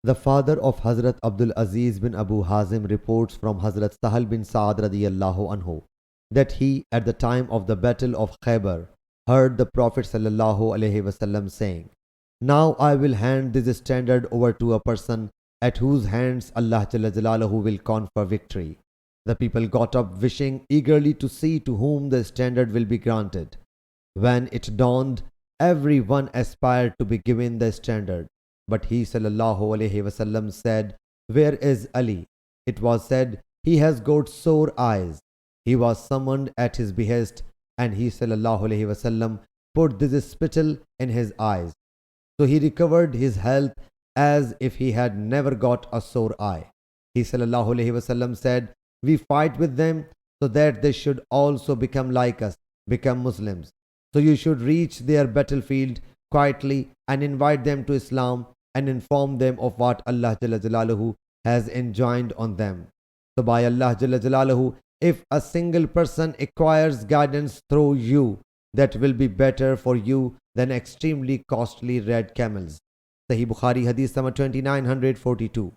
The father of Hazrat Abdul Aziz bin Abu Hazim reports from Hazrat Sahal bin Sa'ad radiyallahu anhu that he, at the time of the battle of Khaybar, heard the Prophet sallallahu alaihi wasallam saying, "Now I will hand this standard over to a person at whose hands Allah Jalla Jalaluhu will confer victory." The people got up wishing eagerly to see to whom the standard will be granted. When it dawned, every one aspired to be given the standard. But he sallallahu alaihi wasallam said, "Where is Ali?" It was said, "He has got sore eyes." He was summoned at his behest, and he sallallahu alaihi wasallam put this spittle in his eyes. So he recovered his health as if he had never got a sore eye. He sallallahu alaihi wasallam said, "We fight with them so that they should also become like us, become Muslims. So you should reach their battlefield quietly and invite them to Islam and inform them of what Allah Jalla Jalaluhu has enjoined on them. So by Allah Jalla Jalaluhu, if a single person acquires guidance through you, that will be better for you than extremely costly red camels." Sahih Bukhari Hadith number 2942.